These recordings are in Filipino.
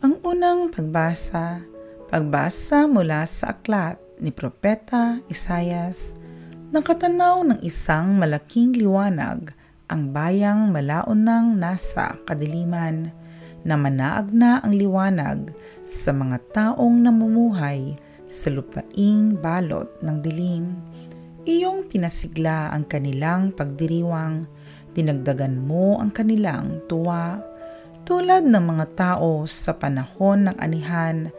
Ang unang pagbasa mula sa aklat ni Propeta Isaias. Nakatanaw ng isang malaking liwanag ang bayang malaon ng nasa kadiliman, na manaag na ang liwanag sa mga taong namumuhay sa lupaing balot ng dilim. Iyong pinasigla ang kanilang pagdiriwang, dinagdagan mo ang kanilang tuwa. Tulad ng mga tao sa panahon ng anihan,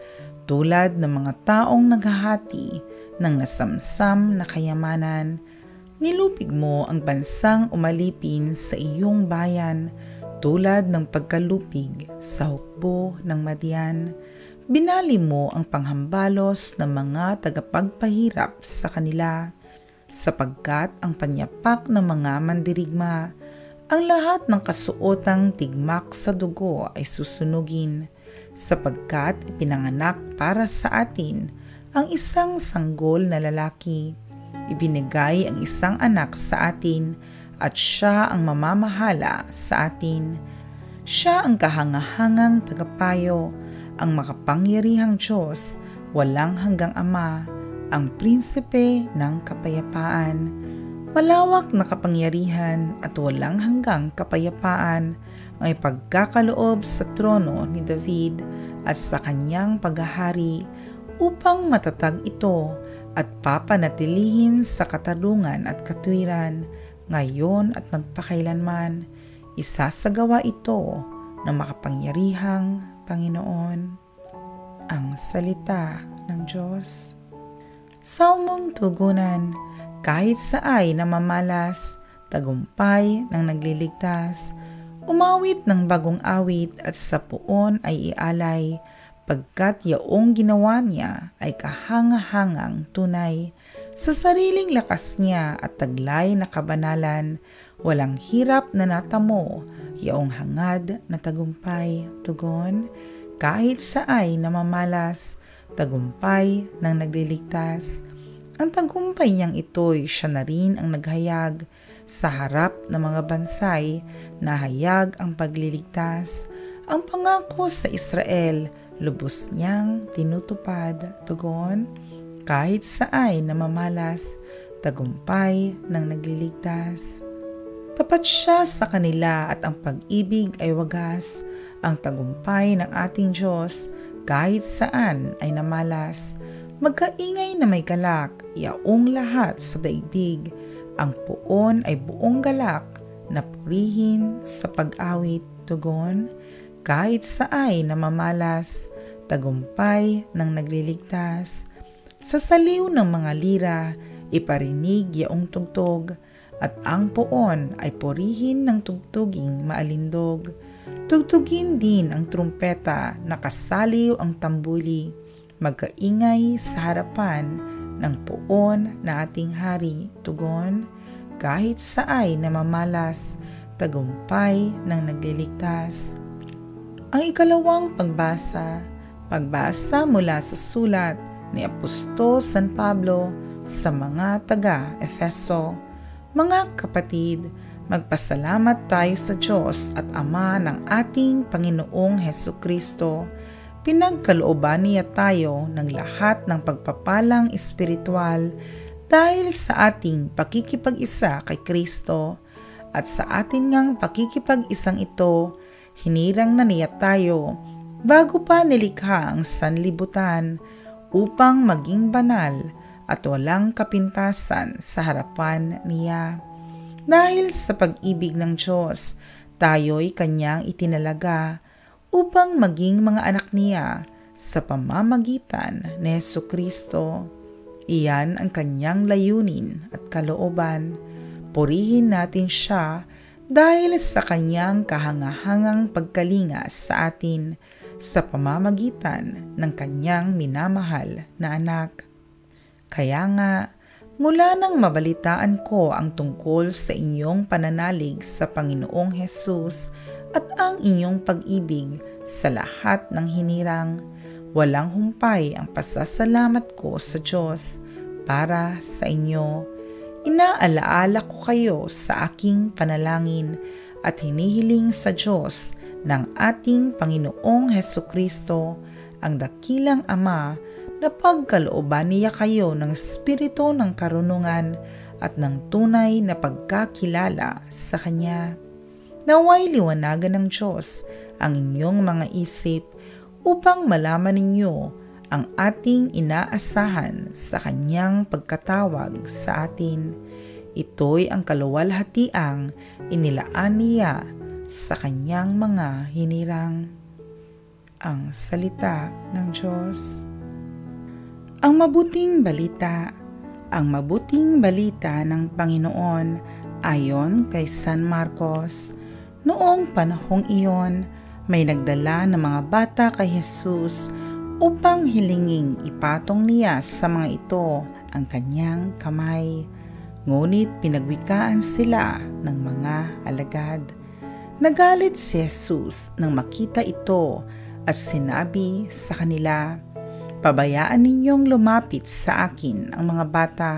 tulad ng mga taong naghahati ng nasamsam na kayamanan, nilupig mo ang bansang umalipin sa iyong bayan, tulad ng pagkalupig sa hukbo ng Madian. Binali mo ang panghambalos ng mga tagapagpahirap sa kanila, sapagkat ang panyapak ng mga mandirigma, ang lahat ng kasuotang tigmak sa dugo ay susunugin, sapagkat ipinanganak para sa atin ang isang sanggol na lalaki. Ibinigay ang isang anak sa atin, at siya ang mamamahala sa atin. Siya ang kahangahangang tagapayo, ang makapangyarihang Diyos, walang hanggang Ama, ang prinsipe ng kapayapaan. Malawak na kapangyarihan at walang hanggang kapayapaan ang ipagkakaloob sa trono ni David at sa kanyang paghahari, upang matatag ito at papanatilihin sa katarungan at katwiran, ngayon at magpakailanman. Isasagawa ito ng makapangyarihang Panginoon. Ang salita ng Diyos. Salmong tugunan. Kahit saay na mamalas, tagumpay ng nagliligtas, umawit ng bagong awit at sa puon ay ialay, pagkat yaong ginawa niya ay kahangahangang tunay. Sa sariling lakas niya at taglay na kabanalan, walang hirap na natamo, yaong hangad na tagumpay. Tugon, kahit saay na mamalas, tagumpay ng nagliligtas. Ang tagumpay niyang ito'y siya na rin ang naghayag, sa harap ng mga bansay, nahayag ang pagliligtas. Ang pangako sa Israel, lubos niyang tinutupad. Tugon, kahit saay na mamalas, tagumpay ng nagliligtas. Tapat siya sa kanila at ang pag-ibig ay wagas. Ang tagumpay ng ating Diyos, kahit saan ay namalas. Magkaingay na may galak, yaong lahat sa daigdig. Ang puon ay buong galak, na purihin sa pag-awit. Tugon, kahit saay na mamalas, tagumpay ng nagliligtas. Sa saliw ng mga lira, iparinig yaong tugtog, at ang puon ay purihin ng tugtuging maalindog. Tugtugin din ang trumpeta, nakasaliw ang tambuli, magkaingay sa harapan ng puon na ating hari. Tugon, kahit saay na mamalas, tagumpay ng nagliligtas. Ang ikalawang pagbasa mula sa sulat ni Apostol San Pablo sa mga taga-Efeso. Mga kapatid, magpasalamat tayo sa Diyos at Ama ng ating Panginoong Hesukristo. Pinagkalooban niya tayo ng lahat ng pagpapalang espiritual dahil sa ating pakikipag-isa kay Kristo, at sa atin ngang pakikipag-isang ito, hinirang na niya tayo bago pa nilikha ang sanlibutan, upang maging banal at walang kapintasan sa harapan niya. Dahil sa pag-ibig ng Diyos, tayo'y kanyang itinalaga upang maging mga anak niya sa pamamagitan ni Hesukristo. Iyan ang kanyang layunin at kalooban. Purihin natin siya dahil sa kanyang kahangahangang pagkalinga sa atin sa pamamagitan ng kanyang minamahal na anak. Kaya nga, mula nang mabalitaan ko ang tungkol sa inyong pananalig sa Panginoong Hesus at ang inyong pag-ibig sa lahat ng hinirang, walang humpay ang pasasalamat ko sa Diyos para sa inyo. Inaalaala ko kayo sa aking panalangin at hinihiling sa Diyos ng ating Panginoong Hesukristo, ang dakilang Ama, na pagkalooban niya kayo ng espiritu ng karunungan at ng tunay na pagkakilala sa Kanya. Naway liwanagan ng Diyos ang inyong mga isip upang malaman ninyo ang ating inaasahan sa Kanyang pagkatawag sa atin. Ito'y ang kaluwalhatiang inilaan niya sa Kanyang mga hinirang. Ang salita ng Diyos. Ang mabuting balita. Ang mabuting balita ng Panginoon ayon kay San Marcos. Noong panahong iyon, may nagdala ng mga bata kay Jesus upang hilinging ipatong niya sa mga ito ang kanyang kamay. Ngunit pinagwikaan sila ng mga alagad. Nagalit si Jesus nang makita ito at sinabi sa kanila, "Pabayaan ninyong lumapit sa akin ang mga bata.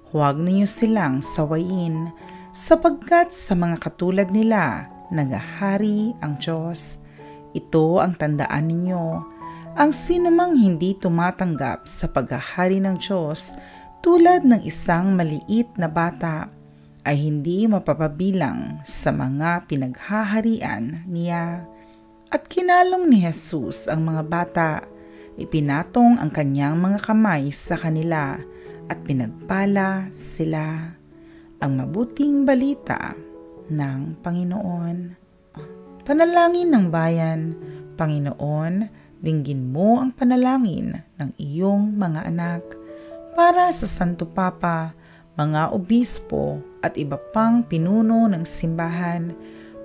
Huwag ninyo silang sawayin, sapagkat sa mga katulad nila nagahari ang Diyos. Ito ang tandaan ninyo. Ang sinumang hindi tumatanggap sa paghahari ng Diyos tulad ng isang maliit na bata ay hindi mapapabilang sa mga pinaghaharian niya." At kinalong ni Jesus ang mga bata. Ipinatong ang kanyang mga kamay sa kanila at pinagpala sila. Ang mabuting balita ng Panginoon. Panalangin ng bayan. Panginoon, dinggin mo ang panalangin ng iyong mga anak para sa Santo Papa, mga obispo at iba pang pinuno ng simbahan.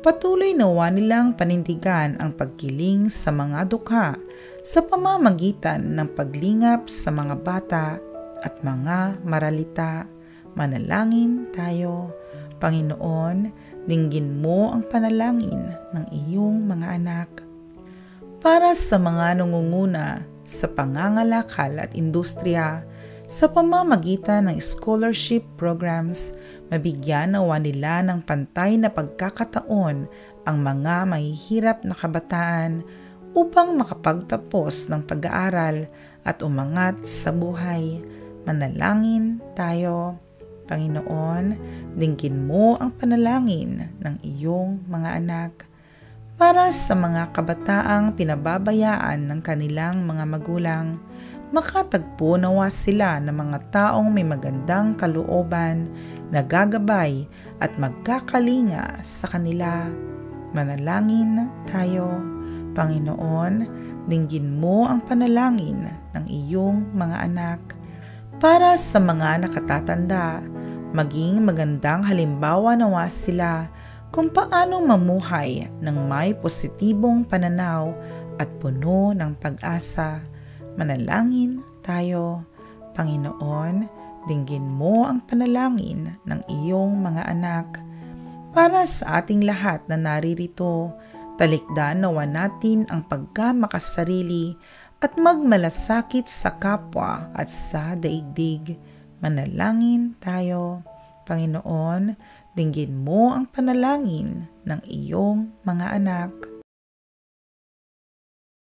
Patuloy nawa nilang panindigan ang pagkiling sa mga dukha sa pamamagitan ng paglingap sa mga bata at mga maralita. Manalangin tayo. Panginoon, dinggin mo ang panalangin ng iyong mga anak. Para sa mga nangunguna sa pangangalakal at industriya, sa pamamagitan ng scholarship programs, mabigyan nawa nila ng pantay na pagkakataon ang mga mahihirap na kabataan upang makapagtapos ng pag-aaral at umangat sa buhay. Manalangin tayo. Panginoon, dinggin mo ang panalangin ng iyong mga anak. Para sa mga kabataang pinababayaan ng kanilang mga magulang, makatagpo nawa sila ng mga taong may magandang kalooban, nagagabay at magkakalinga sa kanila. Manalangin tayo. Panginoon, dinggin mo ang panalangin ng iyong mga anak. Para sa mga nakatatanda, maging magandang halimbawa nawa sila kung paano mamuhay ng may positibong pananaw at puno ng pag-asa. Manalangin tayo. Panginoon, dinggin mo ang panalangin ng iyong mga anak. Para sa ating lahat na naririto, talikdan nawa natin ang pagkamakasarili at magmalasakit sa kapwa at sa daigdig. Manalangin tayo. Panginoon, dinggin mo ang panalangin ng iyong mga anak.